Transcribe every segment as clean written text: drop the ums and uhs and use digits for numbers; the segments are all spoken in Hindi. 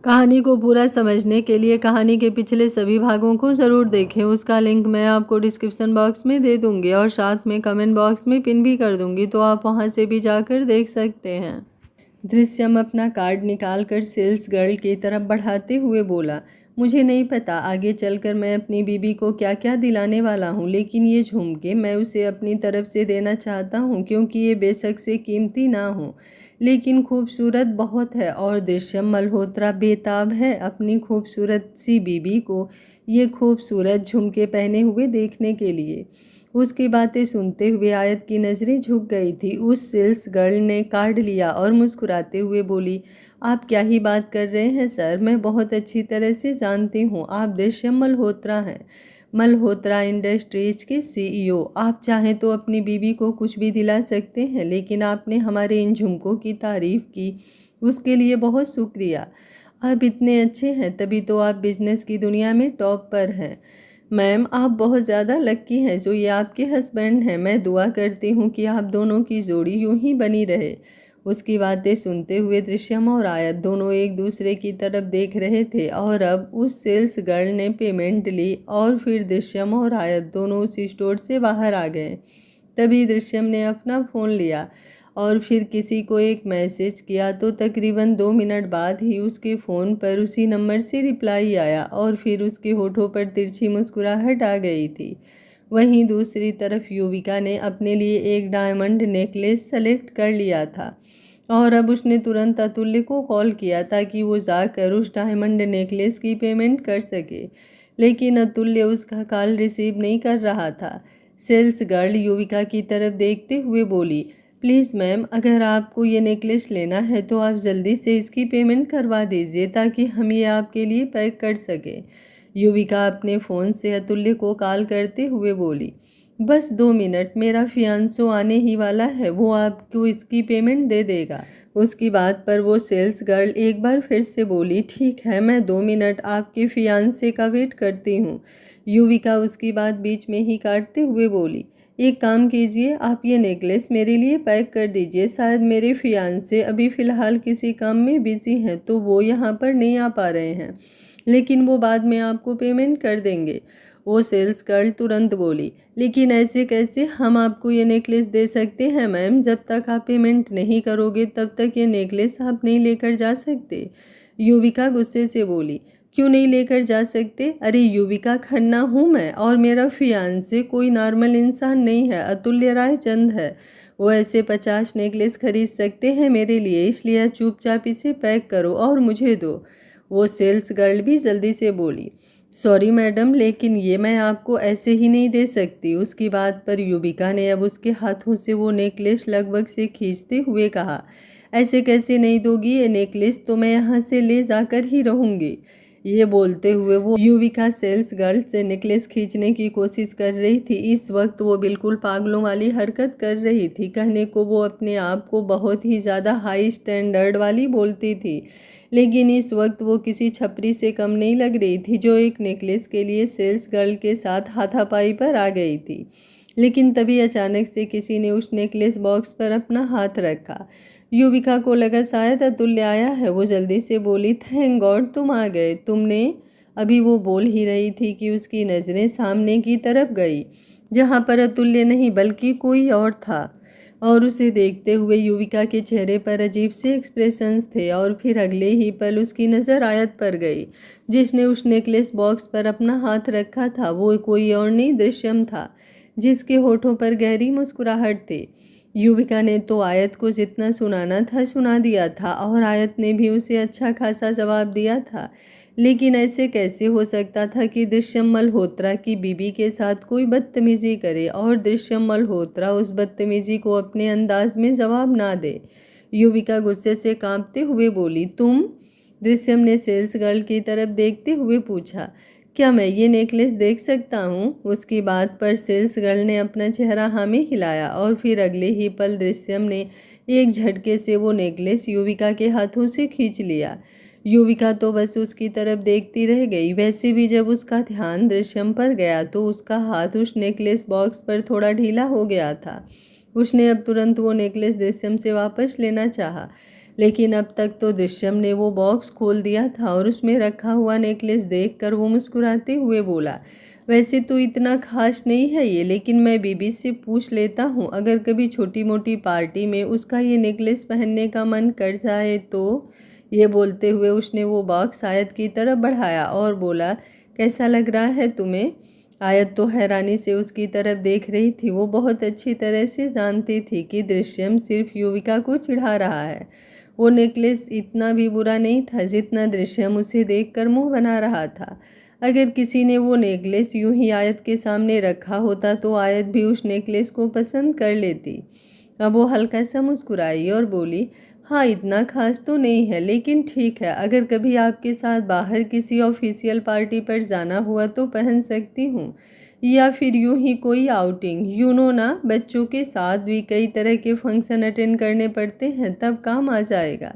कहानी को पूरा समझने के लिए कहानी के पिछले सभी भागों को ज़रूर देखें। उसका लिंक मैं आपको डिस्क्रिप्शन बॉक्स में दे दूँगी और साथ में कमेंट बॉक्स में पिन भी कर दूँगी, तो आप वहां से भी जाकर देख सकते हैं। दृश्यम अपना कार्ड निकालकर सेल्स गर्ल की तरफ बढ़ाते हुए बोला, मुझे नहीं पता आगे चलकर मैं अपनी बीबी को क्या क्या दिलाने वाला हूँ, लेकिन ये झुमके मैं उसे अपनी तरफ से देना चाहता हूँ, क्योंकि ये बेशक से कीमती ना हो लेकिन खूबसूरत बहुत है। और दृश्यम मल्होत्रा बेताब है अपनी खूबसूरत सी बीबी को ये खूबसूरत झुमके पहने हुए देखने के लिए। उसकी बातें सुनते हुए आयत की नज़रें झुक गई थी। उस सेल्स गर्ल ने कार्ड लिया और मुस्कुराते हुए बोली, आप क्या ही बात कर रहे हैं सर, मैं बहुत अच्छी तरह से जानती हूँ आप दृश्यम मल्होत्रा हैं, मल्होत्रा इंडस्ट्रीज के सीईओ। आप चाहें तो अपनी बीवी को कुछ भी दिला सकते हैं, लेकिन आपने हमारे इन झुमकों की तारीफ़ की, उसके लिए बहुत शुक्रिया। आप इतने अच्छे हैं तभी तो आप बिजनेस की दुनिया में टॉप पर हैं। मैम आप बहुत ज़्यादा लक्की हैं जो ये आपके हस्बैंड हैं। मैं दुआ करती हूँ कि आप दोनों की जोड़ी यूं ही बनी रहे। उसकी बातें सुनते हुए दृश्यम और आयत दोनों एक दूसरे की तरफ देख रहे थे और अब उस सेल्स गर्ल ने पेमेंट ली और फिर दृश्यम और आयत दोनों उस स्टोर से बाहर आ गए। तभी दृश्यम ने अपना फ़ोन लिया और फिर किसी को एक मैसेज किया, तो तकरीबन 2 मिनट बाद ही उसके फ़ोन पर उसी नंबर से रिप्लाई आया और फिर उसके होठों पर तिरछी मुस्कुराहट आ गई थी। वहीं दूसरी तरफ युविका ने अपने लिए एक डायमंड नेकलेस सेलेक्ट कर लिया था और अब उसने तुरंत अतुल्य को कॉल किया ताकि वो जाकर उस डायमंड नेकलेस की पेमेंट कर सके, लेकिन अतुल्य उसका कॉल रिसीव नहीं कर रहा था। सेल्स गर्ल युविका की तरफ देखते हुए बोली, प्लीज़ मैम अगर आपको ये नेकलेस लेना है तो आप जल्दी से इसकी पेमेंट करवा दीजिए ताकि हम ये आपके लिए पैक कर सकें। युविका अपने फ़ोन से अतुल्य को कॉल करते हुए बोली, बस 2 मिनट, मेरा फियांसो आने ही वाला है, वो आपको इसकी पेमेंट दे देगा। उसकी बात पर वो सेल्स गर्ल एक बार फिर से बोली, ठीक है मैं 2 मिनट आपके फियांसे का वेट करती हूँ। युविका उसकी बात बीच में ही काटते हुए बोली, एक काम कीजिए आप ये नेकलेस मेरे लिए पैक कर दीजिए, शायद मेरे फियांसे अभी फ़िलहाल किसी काम में बिज़ी हैं तो वो यहाँ पर नहीं आ पा रहे हैं, लेकिन वो बाद में आपको पेमेंट कर देंगे। वो सेल्स गर्ल तुरंत बोली, लेकिन ऐसे कैसे, हम आपको ये नेकलेस दे सकते हैं मैम, जब तक आप पेमेंट नहीं करोगे तब तक ये नेकलेस आप नहीं लेकर जा सकते। युविका गुस्से से बोली, क्यों नहीं लेकर जा सकते? अरे युविका खन्ना हूँ मैं और मेरा फियांसे कोई नॉर्मल इंसान नहीं है, अतुल्य राय चंद है। वो ऐसे 50 नेकलेस खरीद सकते हैं मेरे लिए, इसलिए चुपचाप इसे पैक करो और मुझे दो। वो सेल्स गर्ल भी जल्दी से बोली, सॉरी मैडम लेकिन ये मैं आपको ऐसे ही नहीं दे सकती। उसकी बात पर युविका ने अब उसके हाथों से वो नेकलेस लगभग से खींचते हुए कहा, ऐसे कैसे नहीं दोगी ये नेकलेस, तो मैं यहाँ से ले जाकर ही रहूँगी। ये बोलते हुए वो युविका सेल्स गर्ल से नेकलेस खींचने की कोशिश कर रही थी। इस वक्त वो बिल्कुल पागलों वाली हरकत कर रही थी। कहने को वो अपने आप को बहुत ही ज़्यादा हाई स्टैंडर्ड वाली बोलती थी, लेकिन इस वक्त वो किसी छपरी से कम नहीं लग रही थी जो एक नेकलेस के लिए सेल्स गर्ल के साथ हाथापाई पर आ गई थी। लेकिन तभी अचानक से किसी ने उस नेकलेस बॉक्स पर अपना हाथ रखा। युविका को लगा शायद अतुल्य आया है। वो जल्दी से बोली, थैंक गॉड तुम आ गए। तुमने, अभी वो बोल ही रही थी कि उसकी नज़रें सामने की तरफ गई जहाँ पर अतुल्य नहीं बल्कि कोई और था, और उसे देखते हुए युविका के चेहरे पर अजीब से एक्सप्रेशंस थे। और फिर अगले ही पल उसकी नज़र आयत पर गई जिसने उस नेकलेस बॉक्स पर अपना हाथ रखा था। वो कोई और नहीं दृश्यम था जिसके होठों पर गहरी मुस्कुराहट थी। युविका ने तो आयत को जितना सुनाना था सुना दिया था और आयत ने भी उसे अच्छा खासा जवाब दिया था, लेकिन ऐसे कैसे हो सकता था कि दृश्यम मल्होत्रा की बीबी के साथ कोई बदतमीजी करे और दृश्यम मल्होत्रा उस बदतमीजी को अपने अंदाज में जवाब ना दे। युविका गुस्से से कांपते हुए बोली, तुम? दृश्यम ने सेल्स गर्ल की तरफ देखते हुए पूछा, क्या मैं ये नेकलेस देख सकता हूँ? उसकी बात पर सेल्स गर्ल ने अपना चेहरा हाँ में हिलाया और फिर अगले ही पल दृश्यम ने एक झटके से वो नेकलेस युविका के हाथों से खींच लिया। युविका तो बस उसकी तरफ देखती रह गई। वैसे भी जब उसका ध्यान दृश्यम पर गया तो उसका हाथ उस नेकलेस बॉक्स पर थोड़ा ढीला हो गया था। उसने अब तुरंत वो नेकलेस दृश्यम से वापस लेना चाहा, लेकिन अब तक तो दृश्यम ने वो बॉक्स खोल दिया था और उसमें रखा हुआ नेकलेस देखकर वो मुस्कुराते हुए बोला, वैसे तो इतना खास नहीं है ये, लेकिन मैं बीबी से पूछ लेता हूँ, अगर कभी छोटी मोटी पार्टी में उसका ये नेकलेस पहनने का मन कर जाए तो। ये बोलते हुए उसने वो बॉक्स आयत की तरफ बढ़ाया और बोला, कैसा लग रहा है तुम्हें? आयत तो हैरानी से उसकी तरफ देख रही थी। वो बहुत अच्छी तरह से जानती थी कि दृश्यम सिर्फ युविका को चिढ़ा रहा है। वो नेकलेस इतना भी बुरा नहीं था जितना दृश्यम उसे देखकर मुंह बना रहा था। अगर किसी ने वो नेकलेस यूं ही आयत के सामने रखा होता तो आयत भी उस नेकलेस को पसंद कर लेती। अब वो हल्का सा मुस्कुराई और बोली, हाँ इतना खास तो नहीं है, लेकिन ठीक है, अगर कभी आपके साथ बाहर किसी ऑफिशियल पार्टी पर जाना हुआ तो पहन सकती हूँ, या फिर यूं ही कोई आउटिंग, ना, बच्चों के साथ भी कई तरह के फंक्शन अटेंड करने पड़ते हैं, तब काम आ जाएगा।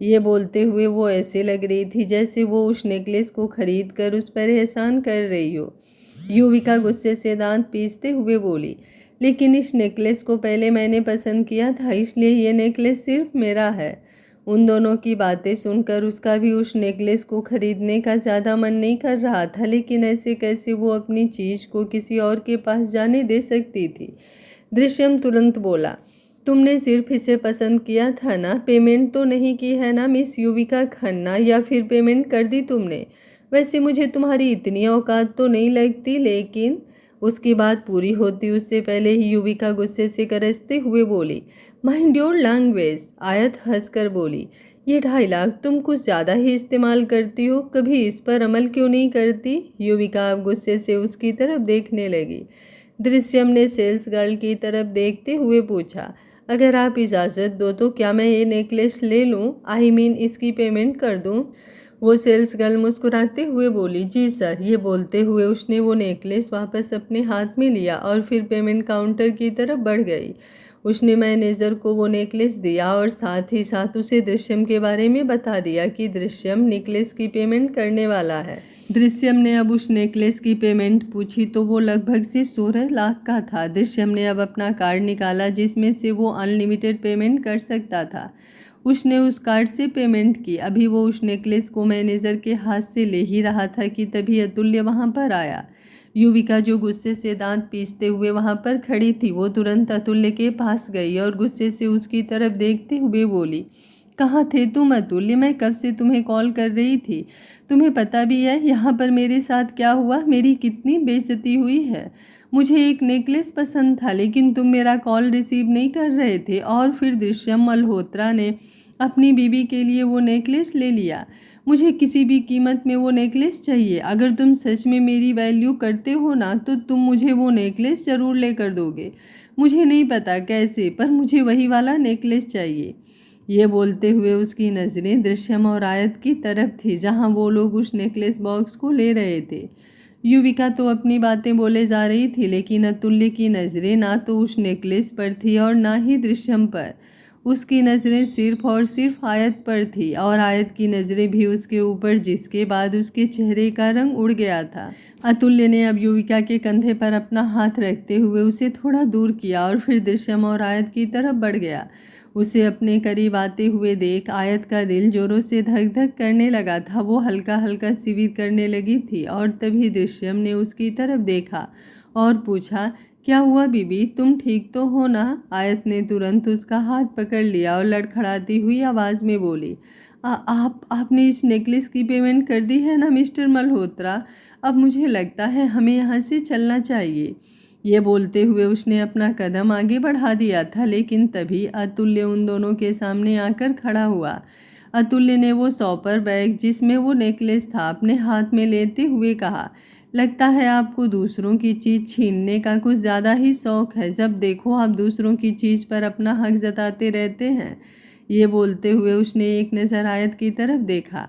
ये बोलते हुए वो ऐसे लग रही थी जैसे वो उस नेकलेस को खरीद कर उस पर एहसान कर रही हो। युविका गुस्से से दांत पीसते हुए बोली, लेकिन इस नेकलेस को पहले मैंने पसंद किया था, इसलिए ये नेकलेस सिर्फ मेरा है। उन दोनों की बातें सुनकर उसका भी उस नेकलेस को खरीदने का ज़्यादा मन नहीं कर रहा था, लेकिन ऐसे कैसे वो अपनी चीज़ को किसी और के पास जाने दे सकती थी। दृश्यम तुरंत बोला, तुमने सिर्फ इसे पसंद किया था ना, पेमेंट तो नहीं की है ना मिस युविका खन्ना, या फिर पेमेंट कर दी तुमने? वैसे मुझे तुम्हारी इतनी औकात तो नहीं लगती, लेकिन उसकी बात पूरी होती उससे पहले ही युविका गुस्से से गरजते हुए बोली, माइंड योर लैंग्वेज। आयत हंसकर बोली, ये 2.5 लाख तुम कुछ ज़्यादा ही इस्तेमाल करती हो, कभी इस पर अमल क्यों नहीं करती? युविका अब गुस्से से उसकी तरफ देखने लगी। दृश्यम ने सेल्स गर्ल की तरफ देखते हुए पूछा, अगर आप इजाज़त दो तो क्या मैं ये नेकलेस ले लूँ? आई मीन इसकी पेमेंट कर दूँ? वो सेल्स गर्ल मुस्कुराते हुए बोली, जी सर। ये बोलते हुए उसने वो नेकलेस वापस अपने हाथ में लिया और फिर पेमेंट काउंटर की तरफ बढ़ गई। उसने मैनेजर को वो नेकलेस दिया और साथ ही साथ उसे दृश्यम के बारे में बता दिया कि दृश्यम नेकलेस की पेमेंट करने वाला है। दृश्यम ने अब उस नेकलेस की पेमेंट पूछी तो वो लगभग से 16 लाख का था। दृश्यम ने अब अपना कार्ड निकाला जिसमें से वो अनलिमिटेड पेमेंट कर सकता था। उसने उस कार्ड से पेमेंट की। अभी वो उस नेकलेस को मैनेजर के हाथ से ले ही रहा था कि तभी अतुल्य वहाँ पर आया। युविका जो गुस्से से दांत पीसते हुए वहाँ पर खड़ी थी, वो तुरंत अतुल्य के पास गई और गुस्से से उसकी तरफ देखते हुए बोली, कहाँ थे तुम अतुल्य? मैं कब से तुम्हें कॉल कर रही थी। तुम्हें पता भी है यहाँ पर मेरे साथ क्या हुआ? मेरी कितनी बेइज्जती हुई है। मुझे एक नेकलेस पसंद था लेकिन तुम मेरा कॉल रिसीव नहीं कर रहे थे, और फिर दृश्यम मल्होत्रा ने अपनी बीवी के लिए वो नेकलेस ले लिया। मुझे किसी भी कीमत में वो नेकलेस चाहिए। अगर तुम सच में मेरी वैल्यू करते हो ना तो तुम मुझे वो नेकलेस ज़रूर लेकर दोगे। मुझे नहीं पता कैसे, पर मुझे वही वाला नेकलेस चाहिए। ये बोलते हुए उसकी नज़रें दृश्यम और आयत की तरफ थी जहाँ वो लोग उस नेकलेस बॉक्स को ले रहे थे। युविका तो अपनी बातें बोले जा रही थी लेकिन अतुल्य की नज़रें ना तो उस नेकलेस पर थी और ना ही दृश्यम पर। उसकी नज़रें सिर्फ और सिर्फ आयत पर थी और आयत की नज़रें भी उसके ऊपर, जिसके बाद उसके चेहरे का रंग उड़ गया था। अतुल्य ने अब युविका के कंधे पर अपना हाथ रखते हुए उसे थोड़ा दूर किया और फिर दृश्यम और आयत की तरफ बढ़ गया। उसे अपने करीब आते हुए देख आयत का दिल जोरों से धक धक करने लगा था। वो हल्का हल्का शिविर करने लगी थी और तभी दृश्यम ने उसकी तरफ देखा और पूछा, क्या हुआ बीबी, तुम ठीक तो हो ना? आयत ने तुरंत उसका हाथ पकड़ लिया और लड़खड़ाती हुई आवाज़ में बोली, आपने इस नेकलेस की पेमेंट कर दी है ना मिस्टर मल्होत्रा? अब मुझे लगता है हमें यहाँ से चलना चाहिए। ये बोलते हुए उसने अपना कदम आगे बढ़ा दिया था लेकिन तभी अतुल्य उन दोनों के सामने आकर खड़ा हुआ। अतुल्य ने वो शॉपर बैग जिसमें वो नेकलेस था अपने हाथ में लेते हुए कहा, लगता है आपको दूसरों की चीज़ छीनने का कुछ ज़्यादा ही शौक़ है। जब देखो आप दूसरों की चीज़ पर अपना हक जताते रहते हैं। ये बोलते हुए उसने एक नज़र आयत की तरफ देखा।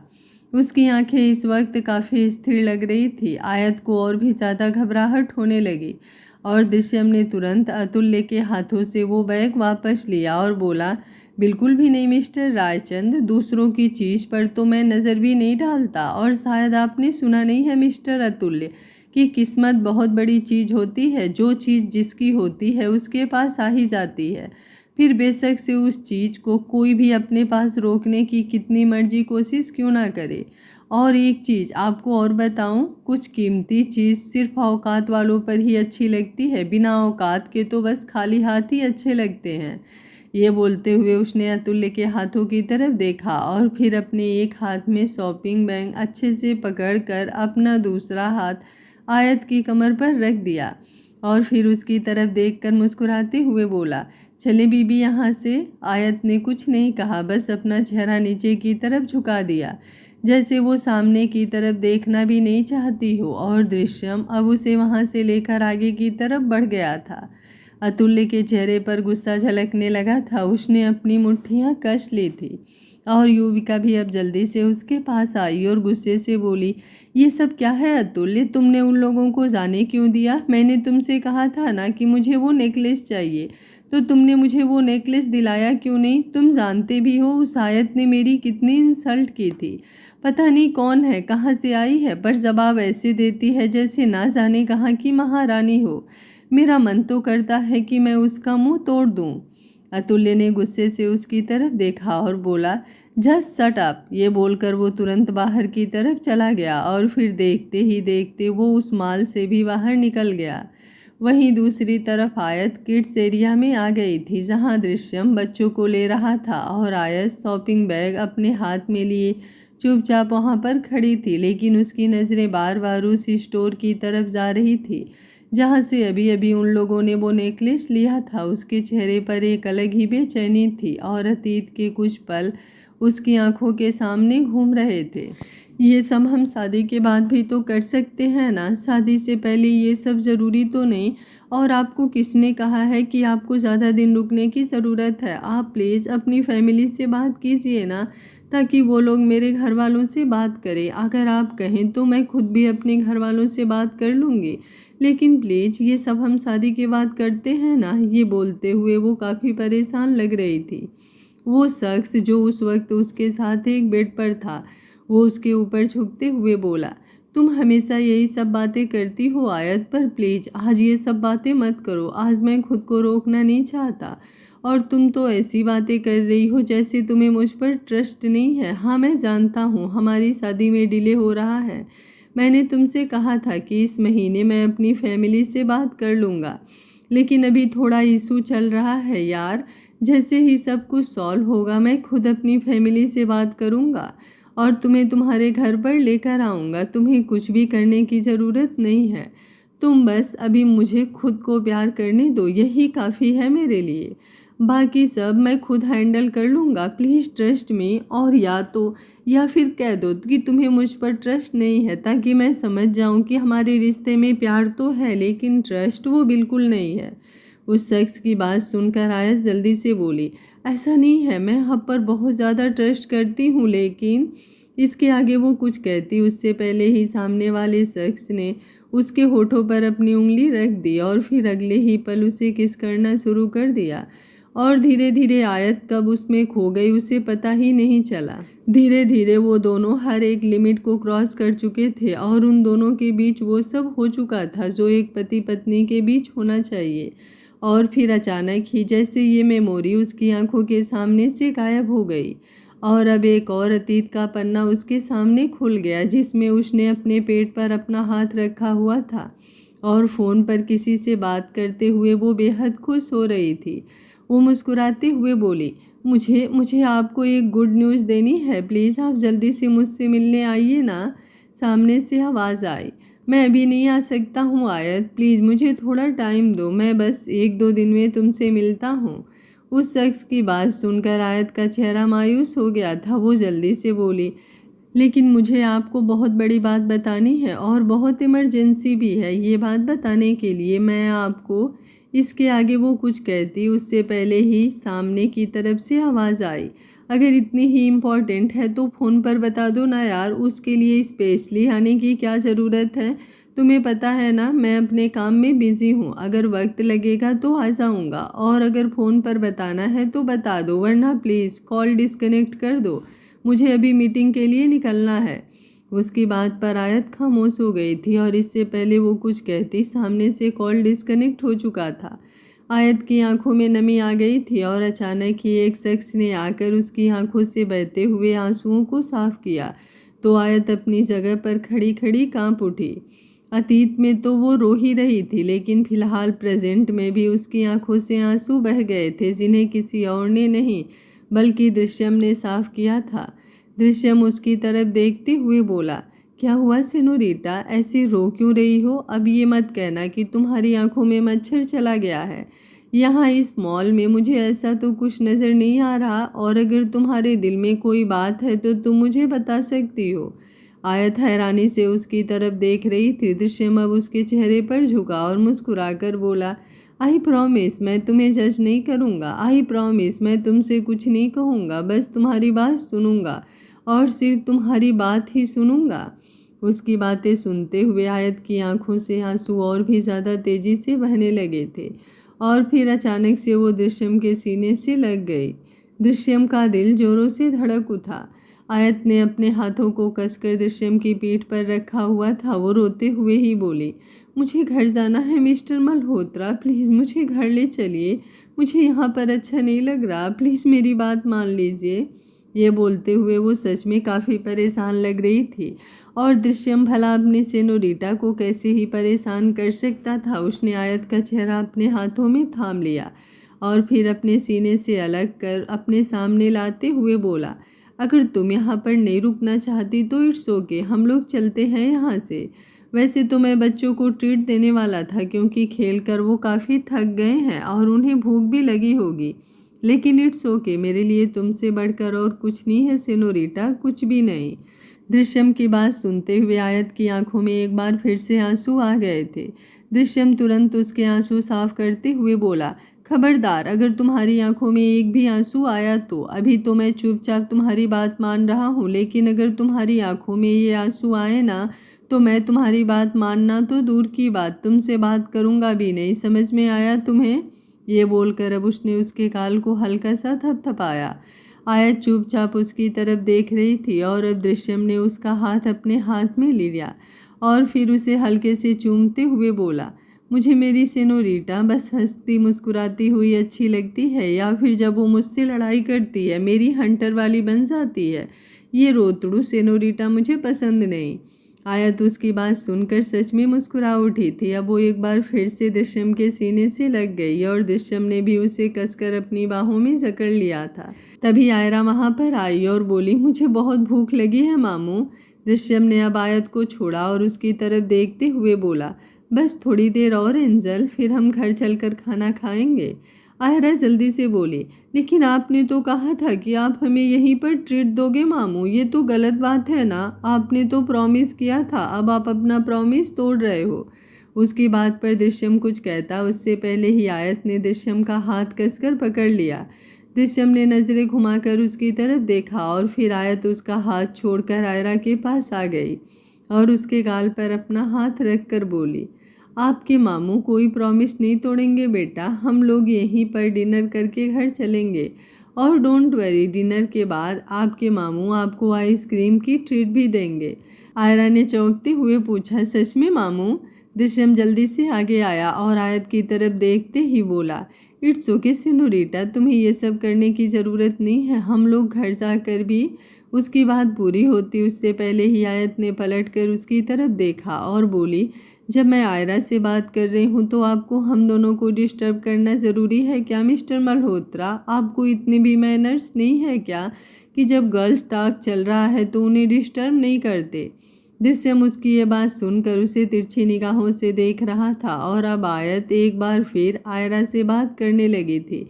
उसकी आंखें इस वक्त काफ़ी स्थिर लग रही थी। आयत को और भी ज़्यादा घबराहट होने लगी और दृश्यम ने तुरंत अतुल्य के हाथों से वो बैग वापस लिया और बोला, बिल्कुल भी नहीं मिस्टर रायचंद, दूसरों की चीज़ पर तो मैं नज़र भी नहीं डालता। और शायद आपने सुना नहीं है मिस्टर अतुल्य कि किस्मत बहुत बड़ी चीज़ होती है। जो चीज़ जिसकी होती है उसके पास आ ही जाती है। फिर बेशक से उस चीज़ को कोई भी अपने पास रोकने की कितनी मर्जी कोशिश क्यों ना करे। और एक चीज़ आपको और बताऊं, कुछ कीमती चीज़ सिर्फ औकात वालों पर ही अच्छी लगती है, बिना औकात के तो बस खाली हाथ ही अच्छे लगते हैं। ये बोलते हुए उसने अतुल्य के हाथों की तरफ देखा और फिर अपने एक हाथ में शॉपिंग बैग अच्छे से पकड़कर अपना दूसरा हाथ आयत की कमर पर रख दिया और फिर उसकी तरफ देखकर मुस्कुराते हुए बोला, चले बीबी यहाँ से। आयत ने कुछ नहीं कहा, बस अपना चेहरा नीचे की तरफ झुका दिया, जैसे वो सामने की तरफ देखना भी नहीं चाहती हो। और दृश्यम अब उसे वहाँ से लेकर आगे की तरफ बढ़ गया था। अतुल्य के चेहरे पर गुस्सा झलकने लगा था। उसने अपनी मुट्ठियाँ कस ली थी और युविका भी अब जल्दी से उसके पास आई और गुस्से से बोली, ये सब क्या है अतुल्य? तुमने उन लोगों को जाने क्यों दिया? मैंने तुमसे कहा था ना कि मुझे वो नेकलेस चाहिए, तो तुमने मुझे वो नेकलेस दिलाया क्यों नहीं? तुम जानते भी हो उस आयत ने मेरी कितनी इंसल्ट की थी। पता नहीं कौन है, कहाँ से आई है, पर जवाब ऐसे देती है जैसे ना जाने कहाँ की महारानी हो। मेरा मन तो करता है कि मैं उसका मुंह तोड़ दूं। अतुल्य ने गुस्से से उसकी तरफ देखा और बोला, जस्ट शट अप। ये बोलकर वो तुरंत बाहर की तरफ चला गया और फिर देखते ही देखते वो उस माल से भी बाहर निकल गया। वहीं दूसरी तरफ आयत किड्स एरिया में आ गई थी, जहां दृश्यम बच्चों को ले रहा था और आयत शॉपिंग बैग अपने हाथ में लिए चुपचाप वहां पर खड़ी थी। लेकिन उसकी नज़रें बार बार उस स्टोर की तरफ जा रही थी जहाँ से अभी अभी उन लोगों ने वो नेकलेस लिया था। उसके चेहरे पर एक अलग ही बेचैनी थी और अतीत के कुछ पल उसकी आंखों के सामने घूम रहे थे। ये सब हम शादी के बाद भी तो कर सकते हैं ना, शादी से पहले ये सब ज़रूरी तो नहीं। और आपको किसने कहा है कि आपको ज़्यादा दिन रुकने की ज़रूरत है? आप प्लीज़ अपनी फैमिली से बात कीजिए ना, ताकि वो लोग मेरे घर वालों से बात करें। अगर आप कहें तो मैं खुद भी अपने घर वालों से बात कर लूँगी, लेकिन प्लीज़ ये सब हम शादी के बाद करते हैं ना। ये बोलते हुए वो काफ़ी परेशान लग रही थी। वो शख्स जो उस वक्त उसके साथ एक बेड पर था, वो उसके ऊपर झुकते हुए बोला, तुम हमेशा यही सब बातें करती हो आयत, पर प्लीज़ आज ये सब बातें मत करो। आज मैं खुद को रोकना नहीं चाहता और तुम तो ऐसी बातें कर रही हो जैसे तुम्हें मुझ पर ट्रस्ट नहीं है। हाँ, मैं जानता हूँ हमारी शादी में डिले हो रहा है। मैंने तुमसे कहा था कि इस महीने मैं अपनी फैमिली से बात कर लूँगा, लेकिन अभी थोड़ा इशू चल रहा है यार। जैसे ही सब कुछ सॉल्व होगा मैं खुद अपनी फैमिली से बात करूँगा और तुम्हें तुम्हारे घर पर लेकर आऊँगा। तुम्हें कुछ भी करने की ज़रूरत नहीं है, तुम बस अभी मुझे खुद को प्यार करने दो, यही काफ़ी है मेरे लिए। बाकी सब मैं खुद हैंडल कर लूँगा, प्लीज़ ट्रस्ट मी। और या फिर कह दो कि तुम्हें मुझ पर ट्रस्ट नहीं है, ताकि मैं समझ जाऊँ कि हमारे रिश्ते में प्यार तो है लेकिन ट्रस्ट वो बिल्कुल नहीं है। उस शख्स की बात सुनकर आयत जल्दी से बोली, ऐसा नहीं है, मैं आप पर बहुत ज़्यादा ट्रस्ट करती हूँ। लेकिन इसके आगे वो कुछ कहती उससे पहले ही सामने वाले शख्स ने उसके होठों पर अपनी उंगली रख दी और फिर अगले ही पल उसे किस करना शुरू कर दिया। और धीरे धीरे आयत कब उसमें खो गई उसे पता ही नहीं चला। धीरे धीरे वो दोनों हर एक लिमिट को क्रॉस कर चुके थे और उन दोनों के बीच वो सब हो चुका था जो एक पति पत्नी के बीच होना चाहिए। और फिर अचानक ही जैसे ये मेमोरी उसकी आंखों के सामने से गायब हो गई और अब एक और अतीत का पन्ना उसके सामने खुल गया, जिसमें उसने अपने पेट पर अपना हाथ रखा हुआ था और फ़ोन पर किसी से बात करते हुए वो बेहद खुश हो रही थी। वो मुस्कुराते हुए बोली, मुझे आपको एक गुड न्यूज़ देनी है, प्लीज़ आप जल्दी से मुझसे मिलने आइए ना। सामने से आवाज़ आई, मैं अभी नहीं आ सकता हूँ आयत, प्लीज़ मुझे थोड़ा टाइम दो, मैं बस 1-2 दिन में तुमसे मिलता हूँ। उस शख्स की बात सुनकर आयत का चेहरा मायूस हो गया था। वो जल्दी से बोली, लेकिन मुझे आपको बहुत बड़ी बात बतानी है और बहुत इमरजेंसी भी है। ये बात बताने के लिए मैं आपको इसके आगे वो कुछ कहती उससे पहले ही सामने की तरफ से आवाज़ आई, अगर इतनी ही इम्पोर्टेंट है तो फ़ोन पर बता दो ना यार, उसके लिए स्पेशली आने की क्या ज़रूरत है? तुम्हें पता है ना मैं अपने काम में बिज़ी हूँ, अगर वक्त लगेगा तो आ जाऊँगा और अगर फ़ोन पर बताना है तो बता दो, वरना प्लीज़ कॉल डिस्कनेक्ट कर दो, मुझे अभी मीटिंग के लिए निकलना है। उसकी बात पर आयत खामोश हो गई थी और इससे पहले वो कुछ कहती सामने से कॉल डिस्कनेक्ट हो चुका था। आयत की आंखों में नमी आ गई थी और अचानक ही एक शख्स ने आकर उसकी आंखों से बहते हुए आंसुओं को साफ किया तो आयत अपनी जगह पर खड़ी खड़ी कांप उठी। अतीत में तो वो रो ही रही थी, लेकिन फिलहाल प्रेजेंट में भी उसकी आंखों से आंसू बह गए थे, जिन्हें किसी और ने नहीं बल्कि दृश्यम ने साफ किया था। दृश्यम उसकी तरफ देखते हुए बोला, क्या हुआ सेनोरिटा, ऐसी रो क्यों रही हो? अब ये मत कहना कि तुम्हारी आंखों में मच्छर चला गया है। यहाँ इस मॉल में मुझे ऐसा तो कुछ नज़र नहीं आ रहा, और अगर तुम्हारे दिल में कोई बात है तो तुम मुझे बता सकती हो। आयत हैरानी से उसकी तरफ देख रही थी। दृश्यम अब उसके चेहरे पर झुका और मुस्कुराकर बोला, आई प्रॉमिस मैं तुम्हें जज नहीं करूँगा। आई प्रॉमिस मैं तुमसे कुछ नहीं कहूँगा, बस तुम्हारी बात सुनूंगा और सिर्फ तुम्हारी बात ही सुनूंगा। उसकी बातें सुनते हुए आयत की आंखों से आंसू और भी ज़्यादा तेज़ी से बहने लगे थे और फिर अचानक से वो दृश्यम के सीने से लग गई। दृश्यम का दिल जोरों से धड़क उठा। आयत ने अपने हाथों को कसकर दृश्यम की पीठ पर रखा हुआ था। वो रोते हुए ही बोली, मुझे घर जाना है मिस्टर मल्होत्रा, प्लीज़ मुझे घर ले चलिए, मुझे यहाँ पर अच्छा नहीं लग रहा, प्लीज़ मेरी बात मान लीजिए। ये बोलते हुए वो सच में काफ़ी परेशान लग रही थी और दृश्यम भला अपने सेनोरिटा को कैसे ही परेशान कर सकता था। उसने आयत का चेहरा अपने हाथों में थाम लिया और फिर अपने सीने से अलग कर अपने सामने लाते हुए बोला, अगर तुम यहाँ पर नहीं रुकना चाहती तो इट्स ओके, हम लोग चलते हैं यहाँ से। वैसे तो मैं बच्चों को ट्रीट देने वाला था, क्योंकि खेल कर वो काफ़ी थक गए हैं और उन्हें भूख भी लगी होगी, लेकिन इट्स ओके, मेरे लिए तुमसे बढ़कर और कुछ नहीं है सेनोरिटा, कुछ भी नहीं। दृश्यम की बात सुनते हुए आयत की आंखों में एक बार फिर से आंसू आ गए थे। दृश्यम तुरंत उसके आंसू साफ करते हुए बोला, खबरदार, अगर तुम्हारी आंखों में एक भी आंसू आया तो अभी तो मैं चुपचाप तुम्हारी बात मान रहा हूँ, लेकिन अगर तुम्हारी आंखों में ये आंसू आए ना तो मैं तुम्हारी बात मानना तो दूर की बात, तुमसे बात करूँगा भी नहीं। समझ में आया तुम्हें? ये बोलकर अब उसने उसके गाल को हल्का सा थपथपाया। आयत चुपचाप उसकी तरफ देख रही थी और अब दृश्यम ने उसका हाथ अपने हाथ में ले लिया और फिर उसे हल्के से चूमते हुए बोला, मुझे मेरी सेनोरिटा बस हंसती मुस्कुराती हुई अच्छी लगती है, या फिर जब वो मुझसे लड़ाई करती है, मेरी हंटर वाली बन जाती है। ये रोतड़ू सेनोरिटा मुझे पसंद नहीं। आयत उसकी बात सुनकर सच में मुस्कुरा उठी थी। अब वो एक बार फिर से दृश्यम के सीने से लग गई और दृश्यम ने भी उसे कसकर अपनी बाहों में जकड़ लिया था। तभी आयरा वहाँ पर आई और बोली, मुझे बहुत भूख लगी है मामू। दृश्यम ने अब आयत को छोड़ा और उसकी तरफ देखते हुए बोला, बस थोड़ी देर और एंजल, फिर हम घर चलकर खाना खाएंगे। आयरा जल्दी से बोली, लेकिन आपने तो कहा था कि आप हमें यहीं पर ट्रीट दोगे मामू, ये तो गलत बात है ना, आपने तो प्रॉमिस किया था, अब आप अपना प्रॉमिस तोड़ रहे हो। उसकी बात पर दृश्यम कुछ कहता उससे पहले ही आयत ने दृश्यम का हाथ कसकर पकड़ लिया। दृश्यम ने नज़रें घुमाकर उसकी तरफ देखा और फिर आयत उसका हाथ छोड़कर आयरा के पास आ गई और उसके गाल पर अपना हाथ रख कर बोली, आपके मामू कोई प्रॉमिस नहीं तोड़ेंगे बेटा, हम लोग यहीं पर डिनर करके घर चलेंगे और डोंट वरी, डिनर के बाद आपके मामू आपको आइसक्रीम की ट्रीट भी देंगे। आयरा ने चौंकते हुए पूछा, सच में मामू? दृश्यम जल्दी से आगे आया और आयत की तरफ देखते ही बोला, इट्स ओके सेनोरिटा, तुम्हें ये सब करने की ज़रूरत नहीं है, हम लोग घर जाकर भी। उसकी बात पूरी होती उससे पहले ही आयत ने पलटकर उसकी तरफ देखा और बोली, जब मैं आयरा से बात कर रही हूँ तो आपको हम दोनों को डिस्टर्ब करना ज़रूरी है क्या मिस्टर मल्होत्रा? आपको इतनी भी मैनर्स नहीं है क्या कि जब गर्ल्स टॉक चल रहा है तो उन्हें डिस्टर्ब नहीं करते? दृश्यम उसकी ये बात सुनकर उसे तिरछी निगाहों से देख रहा था और अब आयत एक बार फिर आयरा से बात करने लगी थी।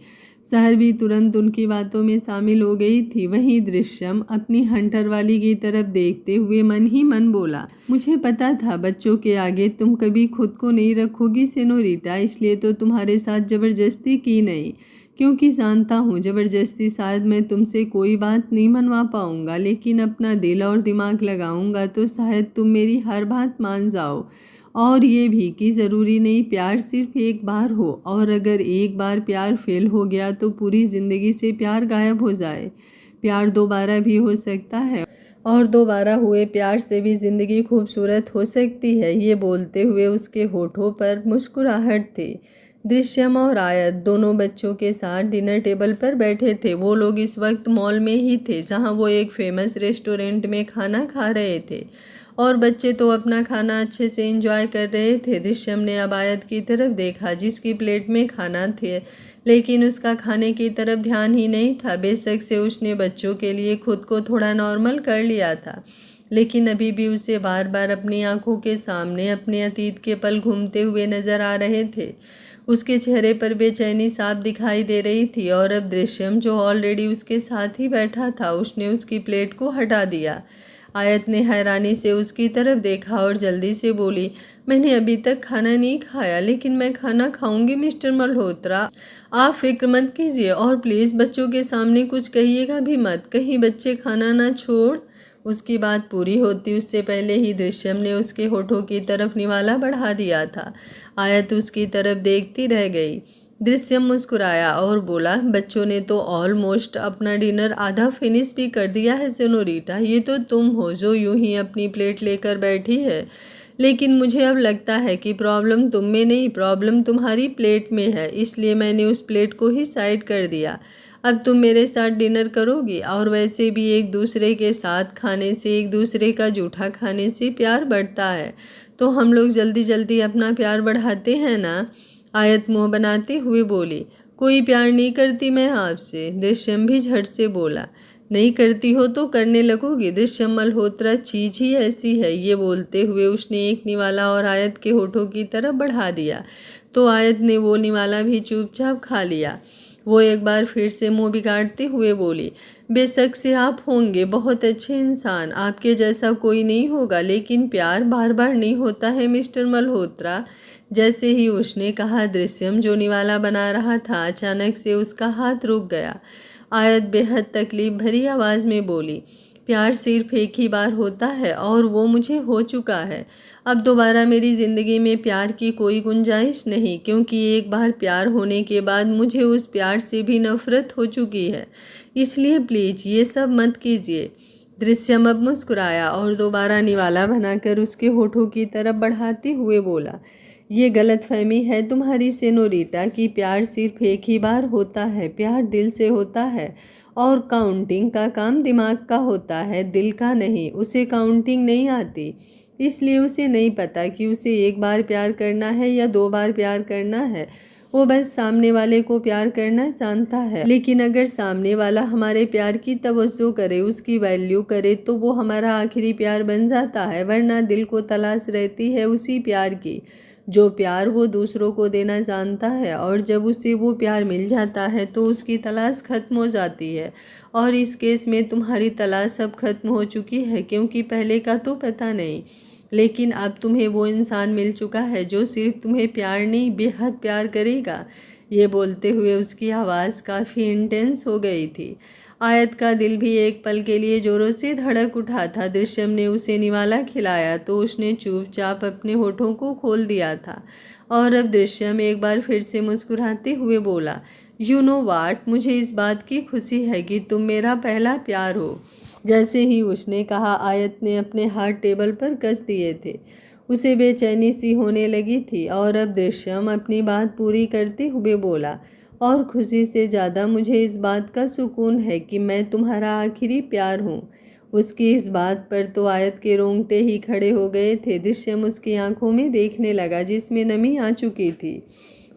सहर भी तुरंत उनकी बातों में शामिल हो गई थी। वहीं दृश्यम अपनी हंटर वाली की तरफ देखते हुए मन ही मन बोला, मुझे पता था बच्चों के आगे तुम कभी खुद को नहीं रखोगी सेनोरिटा, इसलिए तो तुम्हारे साथ ज़बरदस्ती की नहीं, क्योंकि जानता हूँ ज़बरदस्ती शायद मैं तुमसे कोई बात नहीं मनवा पाऊँगा, लेकिन अपना दिल और दिमाग लगाऊँगा तो शायद तुम मेरी हर बात मान जाओ। और ये भी कि ज़रूरी नहीं प्यार सिर्फ एक बार हो, और अगर एक बार प्यार फेल हो गया तो पूरी ज़िंदगी से प्यार गायब हो जाए। प्यार दोबारा भी हो सकता है और दोबारा हुए प्यार से भी ज़िंदगी खूबसूरत हो सकती है। ये बोलते हुए उसके होठों पर मुस्कुराहट थी। दृश्यम और आयत दोनों बच्चों के साथ डिनर टेबल पर बैठे थे। वो लोग इस वक्त मॉल में ही थे जहां वो एक फेमस रेस्टोरेंट में खाना खा रहे थे और बच्चे तो अपना खाना अच्छे से एंजॉय कर रहे थे। दृश्यम ने अब आयत की तरफ देखा जिसकी प्लेट में खाना थे, लेकिन उसका खाने की तरफ ध्यान ही नहीं था। बेशक से उसने बच्चों के लिए खुद को थोड़ा नॉर्मल कर लिया था, लेकिन अभी भी उसे बार बार अपनी आंखों के सामने अपने अतीत के पल घूमते हुए नजर आ रहे थे। उसके चेहरे पर बेचैनी साफ दिखाई दे रही थी और अब दृश्यम जो ऑलरेडी उसके साथ ही बैठा था उसने उसकी प्लेट को हटा दिया। आयत ने हैरानी से उसकी तरफ देखा और जल्दी से बोली, मैंने अभी तक खाना नहीं खाया, लेकिन मैं खाना खाऊंगी मिस्टर मल्होत्रा। आप फिक्र मत कीजिए और प्लीज़ बच्चों के सामने कुछ कहिएगा भी मत, कहीं बच्चे खाना ना छोड़। उसकी बात पूरी होती उससे पहले ही दृश्यम ने उसके होठों की तरफ निवाला बढ़ा दिया था। आयत उसकी तरफ देखती रह गई। दृश्यम मुस्कुराया और बोला, बच्चों ने तो ऑलमोस्ट अपना डिनर आधा फिनिश भी कर दिया है सेनोरिटा। ये तो तुम हो जो यूं ही अपनी प्लेट लेकर बैठी है, लेकिन मुझे अब लगता है कि प्रॉब्लम तुम में नहीं, प्रॉब्लम तुम्हारी प्लेट में है, इसलिए मैंने उस प्लेट को ही साइड कर दिया। अब तुम मेरे साथ डिनर करोगी, और वैसे भी एक दूसरे के साथ खाने से, एक दूसरे का जूठा खाने से प्यार बढ़ता है, तो हम लोग जल्दी जल्दी अपना प्यार बढ़ाते हैं ना। आयत मुँह बनाते हुए बोली, कोई प्यार नहीं करती मैं आपसे। दृश्यम भी झट से बोला, नहीं करती हो तो करने लगोगी। दृश्यम मल्होत्रा चीज ही ऐसी है। ये बोलते हुए उसने एक निवाला और आयत के होठों की तरफ बढ़ा दिया, तो आयत ने वो निवाला भी चुपचाप खा लिया। वो एक बार फिर से मुंह बिगाड़ते हुए बोली, बेशक से आप होंगे बहुत अच्छे इंसान, आपके जैसा कोई नहीं होगा, लेकिन प्यार बार बार नहीं होता है मिस्टर मल्होत्रा। जैसे ही उसने कहा, दृश्यम जो निवाला बना रहा था अचानक से उसका हाथ रुक गया। आयत बेहद तकलीफ भरी आवाज़ में बोली, प्यार सिर्फ एक ही बार होता है और वो मुझे हो चुका है। अब दोबारा मेरी ज़िंदगी में प्यार की कोई गुंजाइश नहीं, क्योंकि एक बार प्यार होने के बाद मुझे उस प्यार से भी नफरत हो चुकी है। इसलिए प्लीज़ ये सब मत कीजिए। दृश्यम अब मुस्कुराया और दोबारा निवाला बनाकर उसके होठों की तरफ बढ़ाते हुए बोला, ये गलतफहमी है तुम्हारी सेनोरिटा कि प्यार सिर्फ एक ही बार होता है। प्यार दिल से होता है और काउंटिंग का काम दिमाग का होता है, दिल का नहीं। उसे काउंटिंग नहीं आती, इसलिए उसे नहीं पता कि उसे एक बार प्यार करना है या 2 बार प्यार करना है। वो बस सामने वाले को प्यार करना जानता है, लेकिन अगर सामने वाला हमारे प्यार की तवज्जो करे, उसकी वैल्यू करे, तो वो हमारा आखिरी प्यार बन जाता है। वरना दिल को तलाश रहती है उसी प्यार की, जो प्यार वो दूसरों को देना जानता है, और जब उसे वो प्यार मिल जाता है तो उसकी तलाश खत्म हो जाती है। और इस केस में तुम्हारी तलाश अब खत्म हो चुकी है, क्योंकि पहले का तो पता नहीं, लेकिन अब तुम्हें वो इंसान मिल चुका है जो सिर्फ तुम्हें प्यार नहीं बेहद प्यार करेगा। ये बोलते हुए उसकी आवाज़ काफ़ी इंटेंस हो गई थी। आयत का दिल भी एक पल के लिए जोरों से धड़क उठा था। दृश्यम ने उसे निवाला खिलाया तो उसने चुपचाप अपने होठों को खोल दिया था, और अब दृश्यम एक बार फिर से मुस्कुराते हुए बोला, यू नो वाट, मुझे इस बात की खुशी है कि तुम मेरा पहला प्यार हो। जैसे ही उसने कहा, आयत ने अपने हाथ टेबल पर कस दिए थे। उसे बेचैनी सी होने लगी थी, और अब दृश्यम अपनी बात पूरी करते हुए बोला, और खुशी से ज़्यादा मुझे इस बात का सुकून है कि मैं तुम्हारा आखिरी प्यार हूँ। उसकी इस बात पर तो आयत के रोंगटे ही खड़े हो गए थे। दृश्यम उसकी आंखों में देखने लगा जिसमें नमी आ चुकी थी।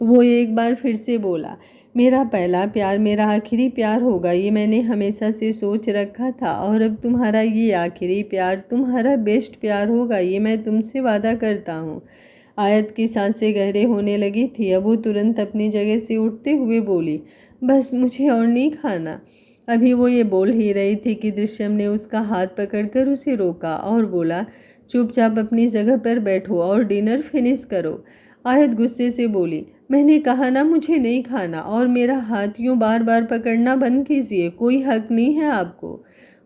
वो एक बार फिर से बोला, मेरा पहला प्यार मेरा आखिरी प्यार होगा, ये मैंने हमेशा से सोच रखा था, और अब तुम्हारा ये आखिरी प्यार तुम्हारा बेस्ट प्यार होगा, ये मैं तुमसे वादा करता हूँ। आयत की सांसें गहरे होने लगी थी। अब वो तुरंत अपनी जगह से उठते हुए बोली, बस मुझे और नहीं खाना। अभी वो ये बोल ही रही थी कि दृश्यम ने उसका हाथ पकड़कर उसे रोका और बोला, चुपचाप अपनी जगह पर बैठो और डिनर फिनिश करो। आयत गुस्से से बोली, मैंने कहा ना मुझे नहीं खाना, और मेरा हाथ यूँ बार बार पकड़ना बंद कीजिए, कोई हक नहीं है आपको।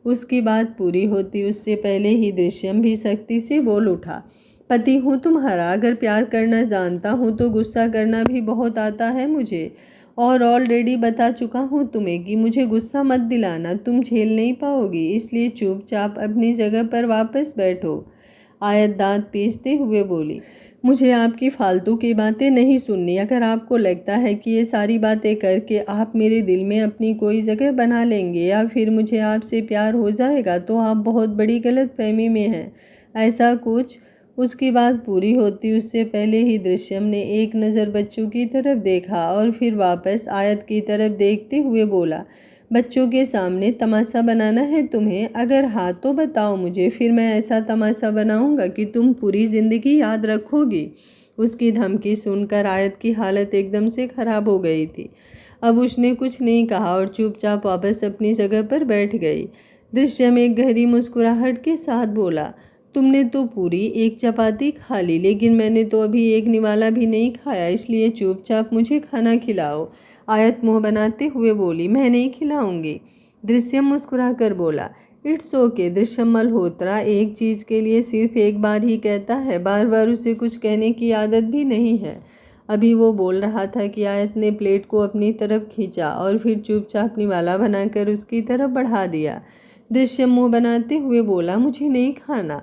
उसकी बात पूरी होती उससे पहले ही दृश्यम भी सख्ती से बोल उठा, पति हूँ तुम्हारा, अगर प्यार करना जानता हूँ तो गुस्सा करना भी बहुत आता है मुझे, और ऑलरेडी बता चुका हूँ तुम्हें कि मुझे गुस्सा मत दिलाना, तुम झेल नहीं पाओगी, इसलिए चुपचाप अपनी जगह पर वापस बैठो। आयत दांत पीसते हुए बोली, मुझे आपकी फालतू की बातें नहीं सुननी। अगर आपको लगता है कि ये सारी बातें करके आप मेरे दिल में अपनी कोई जगह बना लेंगे या फिर मुझे आपसे प्यार हो जाएगा तो आप बहुत बड़ी गलतफहमी में हैं। ऐसा कुछ। उसकी बात पूरी होती उससे पहले ही दृश्यम ने एक नज़र बच्चों की तरफ देखा और फिर वापस आयत की तरफ देखते हुए बोला, बच्चों के सामने तमाशा बनाना है तुम्हें? अगर हाँ तो बताओ मुझे, फिर मैं ऐसा तमाशा बनाऊंगा कि तुम पूरी ज़िंदगी याद रखोगी। उसकी धमकी सुनकर आयत की हालत एकदम से ख़राब हो गई थी। अब उसने कुछ नहीं कहा और चुपचाप वापस अपनी जगह पर बैठ गई। दृश्यम एक गहरी मुस्कुराहट के साथ बोला, तुमने तो पूरी एक चपाती खा ली, लेकिन मैंने तो अभी एक निवाला भी नहीं खाया, इसलिए चुपचाप मुझे खाना खिलाओ। आयत मुँह बनाते हुए बोली, मैं नहीं खिलाऊंगी। दृश्यम मुस्कुरा कर बोला, इट्स ओके। दृश्यम मल्होत्रा एक चीज़ के लिए सिर्फ एक बार ही कहता है, बार बार उसे कुछ कहने की आदत भी नहीं है। अभी वो बोल रहा था कि आयत ने प्लेट को अपनी तरफ खींचा और फिर चुपचाप निवाला बनाकर उसकी तरफ बढ़ा दिया। दृश्यम मुँह बनाते हुए बोला, मुझे नहीं खाना।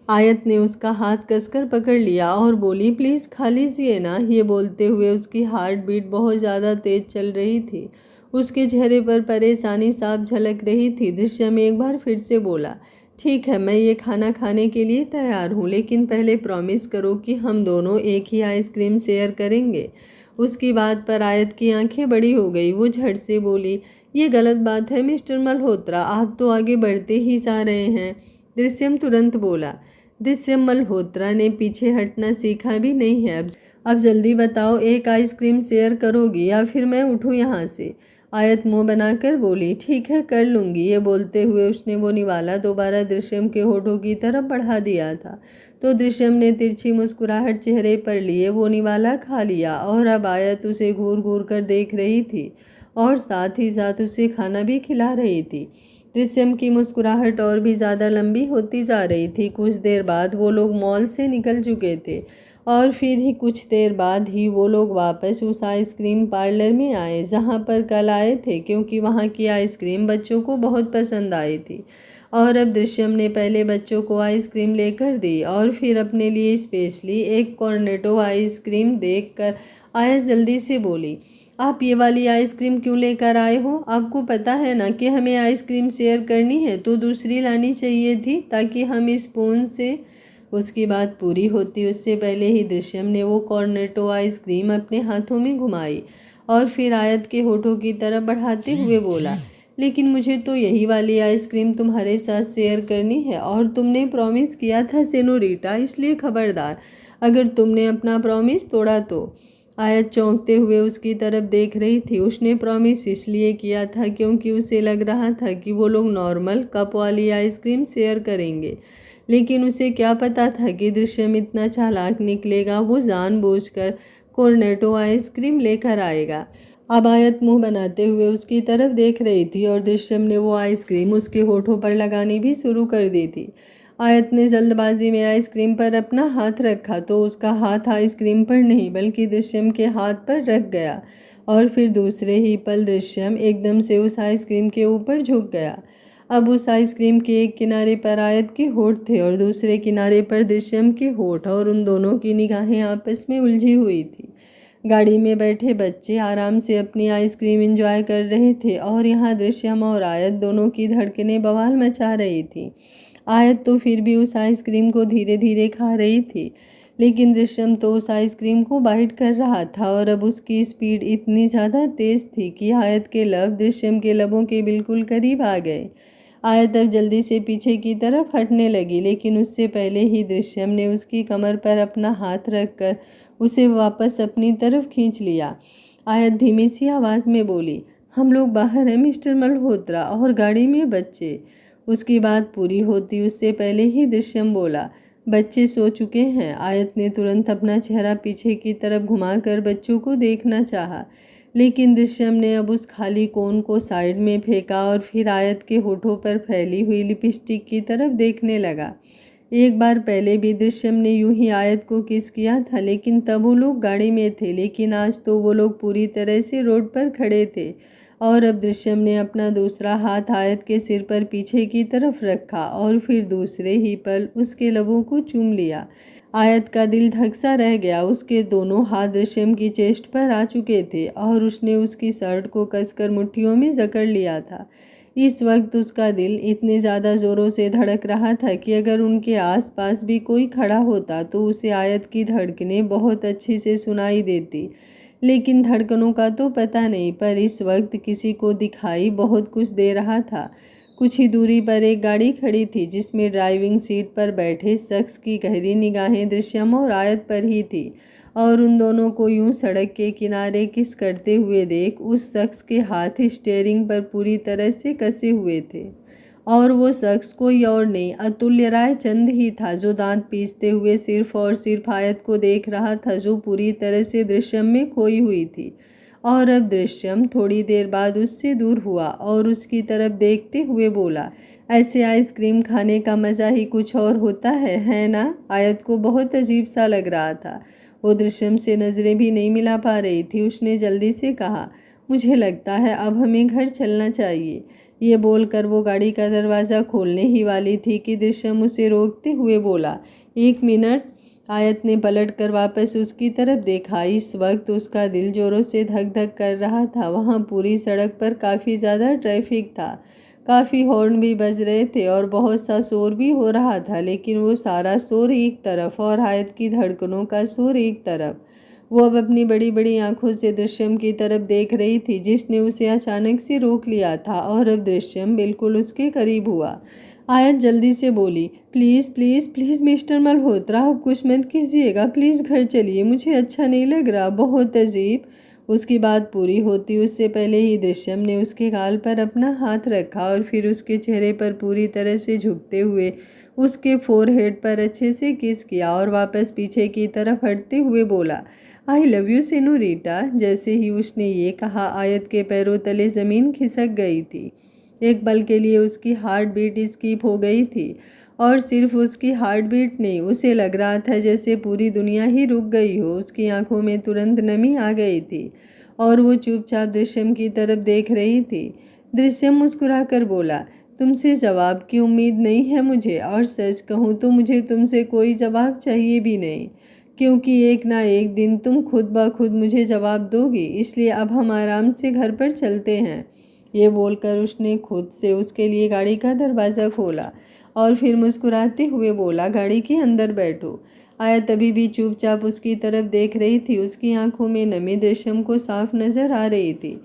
आयत ने उसका हाथ कसकर पकड़ लिया और बोली, प्लीज़ खा लीजिए ना। ये बोलते हुए उसकी हार्ट बीट बहुत ज़्यादा तेज चल रही थी। उसके चेहरे पर परेशानी साफ झलक रही थी। दृश्यम एक बार फिर से बोला, ठीक है, मैं ये खाना खाने के लिए तैयार हूँ, लेकिन पहले प्रॉमिस करो कि हम दोनों एक ही आइसक्रीम शेयर करेंगे। उसकी बात पर आयत की आंखें बड़ी हो गई। वो झट से बोली, ये गलत बात है मिस्टर मल्होत्रा, आप तो आगे बढ़ते ही जा रहे हैं। दृश्यम तुरंत बोला। दृश्यम मल्होत्रा ने पीछे हटना सीखा भी नहीं है। अब जल्दी बताओ, एक आइसक्रीम शेयर करोगी या फिर मैं उठूँ यहाँ से? आयत मुँह बनाकर बोली, ठीक है, कर लूँगी। ये बोलते हुए उसने वो निवाला दोबारा दृश्यम के होठों की तरफ बढ़ा दिया था, तो दृश्यम ने तिरछी मुस्कुराहट चेहरे पर लिए वो निवाला खा लिया और अब आयत उसे घूर घूर कर देख रही थी और साथ ही साथ उसे खाना भी खिला रही थी। दृश्यम की मुस्कुराहट और भी ज़्यादा लंबी होती जा रही थी। कुछ देर बाद वो लोग मॉल से निकल चुके थे और फिर ही कुछ देर बाद ही वो लोग वापस उस आइसक्रीम पार्लर में आए जहाँ पर कल आए थे, क्योंकि वहाँ की आइसक्रीम बच्चों को बहुत पसंद आई थी। और अब दृश्यम ने पहले बच्चों को आइसक्रीम लेकर दी और फिर अपने लिए स्पेशली एक कॉर्नेटो आइसक्रीम देखकर आयस जल्दी से बोली, आप ये वाली आइसक्रीम क्यों लेकर आए हो? आपको पता है ना कि हमें आइसक्रीम शेयर करनी है, तो दूसरी लानी चाहिए थी ताकि हम इस स्पून से। उसकी बात पूरी होती उससे पहले ही दृश्यम ने वो कॉर्नेटो आइसक्रीम अपने हाथों में घुमाई और फिर आयत के होठों की तरफ बढ़ाते हुए बोला, लेकिन मुझे तो यही वाली आइसक्रीम तुम्हारे साथ शेयर करनी है और तुमने प्रॉमिस किया था सेनोरिटा, इसलिए खबरदार अगर तुमने अपना प्रॉमिस तोड़ा तो। आयत चौंकते हुए उसकी तरफ देख रही थी। उसने प्रॉमिस इसलिए किया था क्योंकि उसे लग रहा था कि वो लोग नॉर्मल कप वाली आइसक्रीम शेयर करेंगे, लेकिन उसे क्या पता था कि दृश्यम इतना चालाक निकलेगा, वो जानबूझकर कॉर्नेटो आइसक्रीम लेकर आएगा। अब आयत मुंह बनाते हुए उसकी तरफ देख रही थी और दृश्यम ने वो आइसक्रीम उसके होठों पर लगानी भी शुरू कर दी थी। आयत ने जल्दबाजी में आइसक्रीम पर अपना हाथ रखा तो उसका हाथ आइसक्रीम पर नहीं बल्कि दृश्यम के हाथ पर रख गया और फिर दूसरे ही पल दृश्यम एकदम से उस आइसक्रीम के ऊपर झुक गया। अब उस आइसक्रीम के एक किनारे पर आयत के होठ थे और दूसरे किनारे पर दृश्यम के होठ, और उन दोनों की निगाहें आपस में उलझी हुई थी। गाड़ी में बैठे बच्चे आराम से अपनी आइसक्रीम एंजॉय कर रहे थे और यहाँ दृश्यम और आयत दोनों की धड़कनें बवाल मचा रही थी। आयत तो फिर भी उस आइसक्रीम को धीरे धीरे खा रही थी, लेकिन दृश्यम तो उस आइसक्रीम को बाइट कर रहा था और अब उसकी स्पीड इतनी ज़्यादा तेज़ थी कि आयत के लब दृश्यम के लबों के बिल्कुल करीब आ गए। आयत अब जल्दी से पीछे की तरफ हटने लगी, लेकिन उससे पहले ही दृश्यम ने उसकी कमर पर अपना हाथ रखकर उसे वापस अपनी तरफ खींच लिया। आयत धीमी सी आवाज़ में बोली, हम लोग बाहर हैं मिस्टर मल्होत्रा और गाड़ी में बच्चे। उसकी बात पूरी होती उससे पहले ही दृश्यम बोला, बच्चे सो चुके हैं। आयत ने तुरंत अपना चेहरा पीछे की तरफ घुमाकर बच्चों को देखना चाहा, लेकिन दृश्यम ने अब उस खाली कोन को साइड में फेंका और फिर आयत के होठों पर फैली हुई लिपस्टिक की तरफ देखने लगा। एक बार पहले भी दृश्यम ने यूं ही आयत को किस किया था, लेकिन तब वो लोग गाड़ी में थे, लेकिन आज तो वो लोग पूरी तरह से रोड पर खड़े थे और अब दृश्यम ने अपना दूसरा हाथ आयत के सिर पर पीछे की तरफ रखा और फिर दूसरे ही पल उसके लबों को चूम लिया। आयत का दिल धक सा रह गया। उसके दोनों हाथ दृश्यम की चेस्ट पर आ चुके थे और उसने उसकी शर्ट को कसकर मुट्ठियों में जकड़ लिया था। इस वक्त उसका दिल इतने ज़्यादा ज़ोरों से धड़क रहा था कि अगर उनके आसपास भी कोई खड़ा होता तो उसे आयत की धड़कनें बहुत अच्छी से सुनाई देती। लेकिन धड़कनों का तो पता नहीं, पर इस वक्त किसी को दिखाई बहुत कुछ दे रहा था। कुछ ही दूरी पर एक गाड़ी खड़ी थी जिसमें ड्राइविंग सीट पर बैठे शख्स की गहरी निगाहें दृश्यम और आयत पर ही थी, और उन दोनों को यूं सड़क के किनारे किस करते हुए देख उस शख्स के हाथ स्टीयरिंग पर पूरी तरह से कसे हुए थे। और वो शख्स कोई और नहीं, अतुल्य राय चंद ही था, जो दांत पीसते हुए सिर्फ और सिर्फ आयत को देख रहा था, जो पूरी तरह से दृश्यम में खोई हुई थी। और अब दृश्यम थोड़ी देर बाद उससे दूर हुआ और उसकी तरफ देखते हुए बोला, ऐसे आइसक्रीम खाने का मज़ा ही कुछ और होता है ना? आयत को बहुत अजीब सा लग रहा था। वो दृश्यम से नज़रें भी नहीं मिला पा रही थी। उसने जल्दी से कहा, मुझे लगता है अब हमें घर चलना चाहिए। ये बोलकर वो गाड़ी का दरवाज़ा खोलने ही वाली थी कि दृश्यम उसे रोकते हुए बोला, एक मिनट। आयत ने पलटकर वापस उसकी तरफ देखा। इस वक्त उसका दिल जोरों से धक धक कर रहा था। वहाँ पूरी सड़क पर काफ़ी ज़्यादा ट्रैफिक था, काफ़ी हॉर्न भी बज रहे थे और बहुत सा शोर भी हो रहा था, लेकिन वो सारा शोर एक तरफ और आयत की धड़कनों का शोर एक तरफ। वो अब अपनी बड़ी बड़ी आंखों से दृश्यम की तरफ देख रही थी, जिसने उसे अचानक से रोक लिया था, और अब दृश्यम बिल्कुल उसके करीब हुआ। आयत जल्दी से बोली, please please please mister Malhotra, आप कुछ मत कीजिएगा, प्लीज़ घर चलिए, मुझे अच्छा नहीं लग रहा, बहुत अजीब। उसकी बात पूरी होती उससे पहले ही दृश्यम ने उसके गाल पर अपना हाथ रखा और फिर उसके चेहरे पर पूरी तरह से झुकते हुए उसके फोरहेड पर अच्छे से किस किया और वापस पीछे की तरफ हटते हुए बोला, आई लव यू सेनोरिटा। जैसे ही उसने ये कहा, आयत के पैरों तले ज़मीन खिसक गई थी। एक पल के लिए उसकी हार्ट बीट स्किप हो गई थी, और सिर्फ उसकी हार्ट बीट नहीं, उसे लग रहा था जैसे पूरी दुनिया ही रुक गई हो। उसकी आंखों में तुरंत नमी आ गई थी और वो चुपचाप दृश्यम की तरफ देख रही थी। दृश्यम मुस्कुराकर बोला, तुमसे जवाब की उम्मीद नहीं है मुझे, और सच कहूँ तो मुझे तुमसे कोई जवाब चाहिए भी नहीं, क्योंकि एक ना एक दिन तुम खुद ब खुद मुझे जवाब दोगी। इसलिए अब हम आराम से घर पर चलते हैं। ये बोलकर उसने खुद से उसके लिए गाड़ी का दरवाज़ा खोला और फिर मुस्कुराते हुए बोला, गाड़ी के अंदर बैठो। आयत अभी भी चुपचाप उसकी तरफ देख रही थी। उसकी आंखों में नमी दृश्यम को साफ नजर आ रही थी।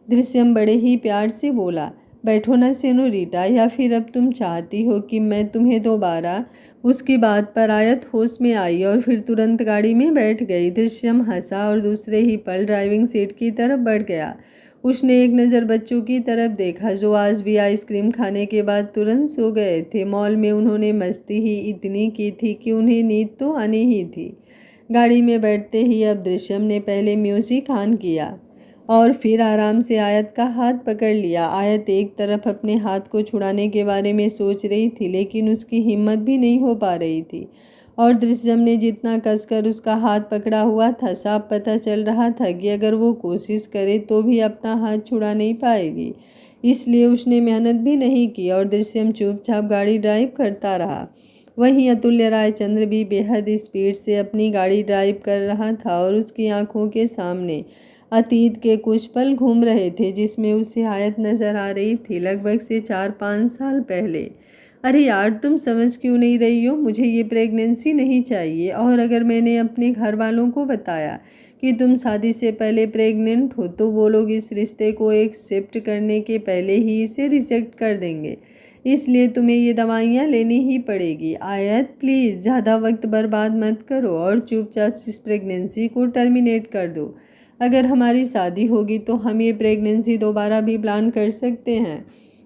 दृश्यम बड़े ही प्यार से बोला, बैठो ना सेनोरिटा, या फिर अब तुम चाहती हो कि मैं तुम्हें दोबारा। उसकी बात पर आयत होश में आई और फिर तुरंत गाड़ी में बैठ गई। दृश्यम हंसा और दूसरे ही पल ड्राइविंग सीट की तरफ बढ़ गया। उसने एक नज़र बच्चों की तरफ देखा, जो आज भी आइसक्रीम खाने के बाद तुरंत सो गए थे। मॉल में उन्होंने मस्ती ही इतनी की थी कि उन्हें नींद तो आनी ही थी। गाड़ी में बैठते ही अब दृश्यम ने पहले म्यूजिक ऑन किया और फिर आराम से आयत का हाथ पकड़ लिया। आयत एक तरफ अपने हाथ को छुड़ाने के बारे में सोच रही थी, लेकिन उसकी हिम्मत भी नहीं हो पा रही थी, और दृश्यम ने जितना कसकर उसका हाथ पकड़ा हुआ था, साफ पता चल रहा था कि अगर वो कोशिश करे तो भी अपना हाथ छुड़ा नहीं पाएगी। इसलिए उसने मेहनत भी नहीं की और दृश्यम चुपचाप गाड़ी ड्राइव करता रहा। वहीं अतुल्य राय चंद्र भी बेहद स्पीड से अपनी गाड़ी ड्राइव कर रहा था और उसकी आंखों के सामने अतीत के कुछ पल घूम रहे थे, जिसमें उसे आयत नजर आ रही थी, लगभग से 4-5 साल पहले। अरे यार, तुम समझ क्यों नहीं रही हो? मुझे ये प्रेगनेंसी नहीं चाहिए, और अगर मैंने अपने घर वालों को बताया कि तुम शादी से पहले प्रेग्नेंट हो तो वो लोग इस रिश्ते को एक्सेप्ट करने के पहले ही इसे रिजेक्ट कर देंगे। इसलिए तुम्हें ये दवाइयाँ लेनी ही पड़ेगी। आयत, प्लीज़ ज़्यादा वक्त बर्बाद मत करो और चुपचाप इस प्रेगनेंसी को टर्मिनेट कर दो। अगर हमारी शादी होगी तो हम ये प्रेगनेंसी दोबारा भी प्लान कर सकते हैं।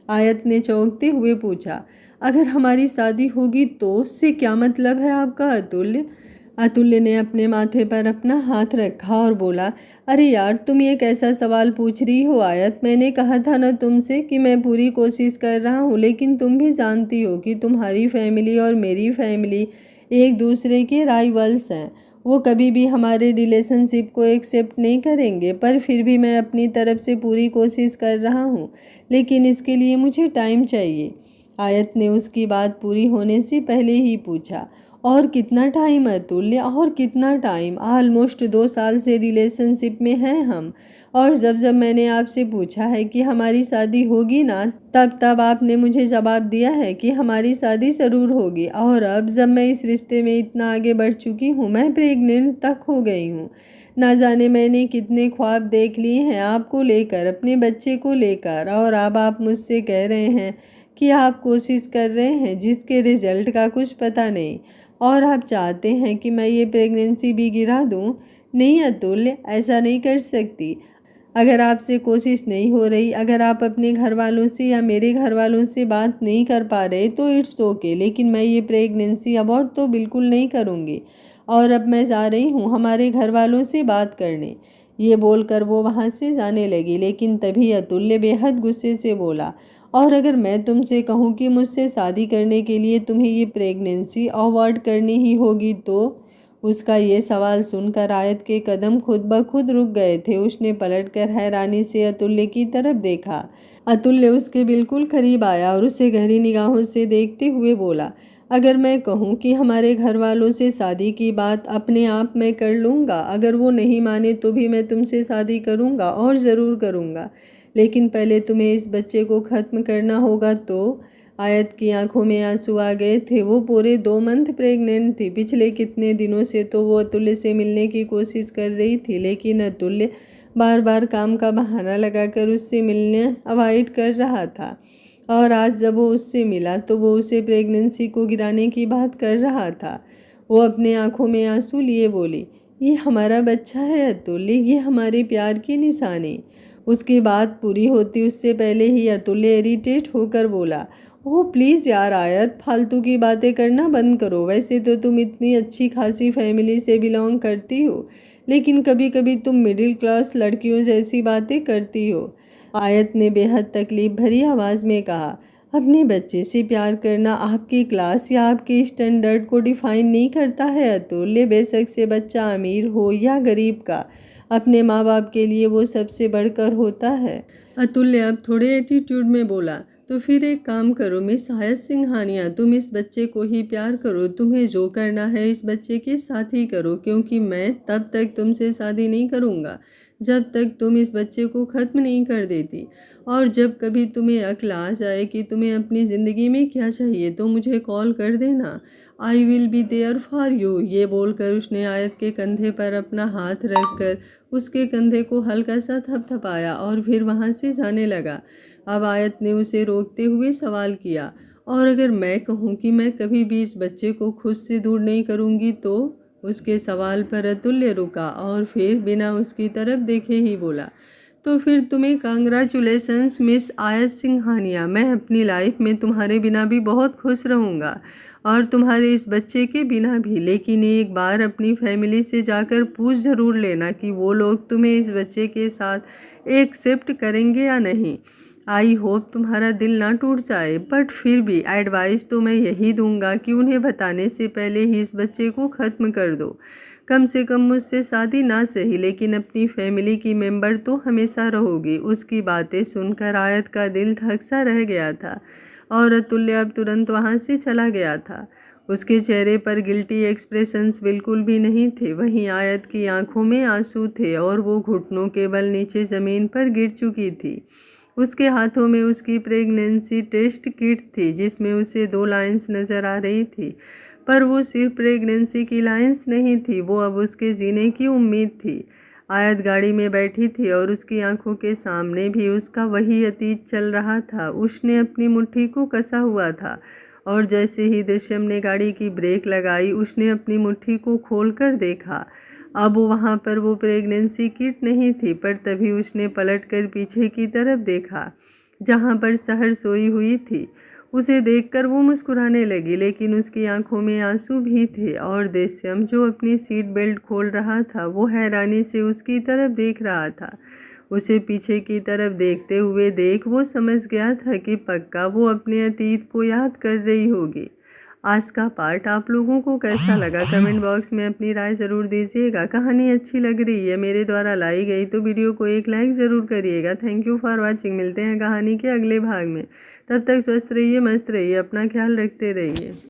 आयत ने चौंकते हुए पूछा, अगर हमारी शादी होगी तो उससे क्या मतलब है आपका? अतुल्य अतुल्य ने अपने माथे पर अपना हाथ रखा और बोला, अरे यार, तुम ये कैसा सवाल पूछ रही हो आयत? मैंने कहा था ना तुमसे कि मैं पूरी कोशिश कर रहा हूँ, लेकिन तुम भी जानती हो कि तुम्हारी फैमिली और मेरी फैमिली एक दूसरे के राइवल्स हैं। वो कभी भी हमारे रिलेशनशिप को एक्सेप्ट नहीं करेंगे, पर फिर भी मैं अपनी तरफ से पूरी कोशिश कर रहा हूँ, लेकिन इसके लिए मुझे टाइम चाहिए। आयत ने उसकी बात पूरी होने से पहले ही पूछा, और कितना टाइम अतुल्य, और कितना टाइम? ऑलमोस्ट 2 साल से रिलेशनशिप में हैं हम। और जब जब मैंने आपसे पूछा है कि हमारी शादी होगी ना, तब तब आपने मुझे जवाब दिया है कि हमारी शादी ज़रूर होगी। और अब जब मैं इस रिश्ते में इतना आगे बढ़ चुकी हूँ, मैं प्रेग्नेंट तक हो गई हूँ। ना जाने मैंने कितने ख्वाब देख लिए हैं आपको लेकर, अपने बच्चे को लेकर, और अब आप मुझसे कह रहे हैं कि आप कोशिश कर रहे हैं जिसके रिजल्ट का कुछ पता नहीं, और आप चाहते हैं कि मैं ये प्रेगनेंसी भी गिरा दूं। नहीं अतुल्य, ऐसा नहीं कर सकती। अगर आपसे कोशिश नहीं हो रही, अगर आप अपने घर वालों से या मेरे घर वालों से बात नहीं कर पा रहे तो इट्स ओके, लेकिन मैं ये प्रेगनेंसी अबॉर्ट तो बिल्कुल नहीं करूँगी। और अब मैं जा रही हूँ हमारे घर वालों से बात करने। ये बोलकर वो वहाँ से जाने लगी, लेकिन तभी अतुल्य बेहद गुस्से से बोला, और अगर मैं तुमसे कहूँ कि मुझसे शादी करने के लिए तुम्हें ये प्रेगनेंसी अवॉइड करनी ही होगी तो? उसका ये सवाल सुनकर आयत के कदम खुद ब खुद रुक गए थे। उसने पलटकर हैरानी से अतुल्य की तरफ देखा। अतुल्य उसके बिल्कुल करीब आया और उसे गहरी निगाहों से देखते हुए बोला, अगर मैं कहूँ कि हमारे घर वालों से शादी की बात अपने आप मैं कर लूँगा, अगर वो नहीं माने तो भी मैं तुमसे शादी करूँगा, और ज़रूर करूँगा, लेकिन पहले तुम्हें इस बच्चे को ख़त्म करना होगा तो? आयत की आंखों में आंसू आ गए थे। वो पूरे 2 मंथ प्रेग्नेंट थी। पिछले कितने दिनों से तो वो अतुल्य से मिलने की कोशिश कर रही थी, लेकिन अतुल्य बार बार काम का बहाना लगाकर उससे मिलने अवॉइड कर रहा था। और आज जब वो उससे मिला तो वो उसे प्रेगनेंसी को गिराने की बात कर रहा था। वो अपने आंखों में आंसू लिए बोली, ये हमारा बच्चा है अतुल्य, ये हमारे प्यार की निशानी। उसकी बात पूरी होती उससे पहले ही अतुल्य इरिटेट होकर बोला, ओह प्लीज़ यार आयत, फालतू की बातें करना बंद करो। वैसे तो तुम इतनी अच्छी खासी फैमिली से बिलोंग करती हो, लेकिन कभी कभी तुम मिडिल क्लास लड़कियों जैसी बातें करती हो। आयत ने बेहद तकलीफ भरी आवाज़ में कहा, अपने बच्चे से प्यार करना आपकी क्लास या आपके स्टैंडर्ड को डिफाइन नहीं करता है अतुल्य। बेशक से बच्चा अमीर हो या गरीब का, अपने माँ बाप के लिए वो सबसे बढ़कर होता है। अतुल्य अब थोड़े एटीट्यूड में बोला, तो फिर एक काम करो मिस आयत सिंघानिया, तुम इस बच्चे को ही प्यार करो। तुम्हें जो करना है इस बच्चे के साथ ही करो, क्योंकि मैं तब तक तुमसे शादी नहीं करूँगा जब तक तुम इस बच्चे को ख़त्म नहीं कर देती। और जब कभी तुम्हें अक्ल आ जाए कि तुम्हें अपनी ज़िंदगी में क्या चाहिए तो मुझे कॉल कर देना। I will be there for you. ये बोलकर उसने आयत के कंधे पर अपना हाथ रखकर उसके कंधे को हल्का सा थपथपाया और फिर वहाँ से जाने लगा। अब आयत ने उसे रोकते हुए सवाल किया, और अगर मैं कहूँ कि मैं कभी भी इस बच्चे को खुद से दूर नहीं करूँगी तो? उसके सवाल पर अतुल्य रुका और फिर बिना उसकी तरफ देखे ही बोला, तो फिर तुम्हें कांग्रेचुलेशंस मिस आयत सिंघानिया। मैं अपनी लाइफ में तुम्हारे बिना भी बहुत खुश रहूँगा और तुम्हारे इस बच्चे के बिना भी, लेकिन एक बार अपनी फैमिली से जाकर पूछ ज़रूर लेना कि वो लोग तुम्हें इस बच्चे के साथ एक्सेप्ट करेंगे या नहीं। आई होप तुम्हारा दिल ना टूट जाए, बट फिर भी एडवाइस तो मैं यही दूंगा कि उन्हें बताने से पहले ही इस बच्चे को ख़त्म कर दो। कम से कम मुझसे शादी ना सही, लेकिन अपनी फैमिली की मेंबर तो हमेशा रहोगी। उसकी बातें सुनकर आयत का दिल धक सा रह गया था और अतुल्य अब तुरंत वहाँ से चला गया था। उसके चेहरे पर गिल्टी एक्सप्रेशंस बिल्कुल भी नहीं थे। वहीं आयत की आंखों में आंसू थे और वो घुटनों के बल नीचे ज़मीन पर गिर चुकी थी। उसके हाथों में उसकी प्रेगनेंसी टेस्ट किट थी जिसमें उसे 2 लाइंस नज़र आ रही थी, पर वो सिर्फ प्रेगनेंसी की लाइंस नहीं थी, वो अब उसके जीने की उम्मीद थी। आयत गाड़ी में बैठी थी और उसकी आंखों के सामने भी उसका वही अतीत चल रहा था। उसने अपनी मुट्ठी को कसा हुआ था और जैसे ही दृश्यम ने गाड़ी की ब्रेक लगाई, उसने अपनी मुट्ठी को खोलकर देखा। अब वहाँ पर वो प्रेगनेंसी किट नहीं थी, पर तभी उसने पलटकर पीछे की तरफ देखा जहाँ पर सहर सोई हुई थी। उसे देखकर वो मुस्कुराने लगी, लेकिन उसकी आंखों में आंसू भी थे और दृश्यम जो अपनी सीट बेल्ट खोल रहा था वो हैरानी से उसकी तरफ देख रहा था। उसे पीछे की तरफ देखते हुए देख वो समझ गया था कि पक्का वो अपने अतीत को याद कर रही होगी। आज का पार्ट आप लोगों को कैसा लगा कमेंट बॉक्स में अपनी राय ज़रूर दीजिएगा। कहानी अच्छी लग रही है मेरे द्वारा लाई गई तो वीडियो को एक लाइक ज़रूर करिएगा। Thank you for watching. मिलते हैं कहानी के अगले भाग में। तब तक स्वस्थ रहिए, मस्त रहिए, अपना ख्याल रखते रहिए।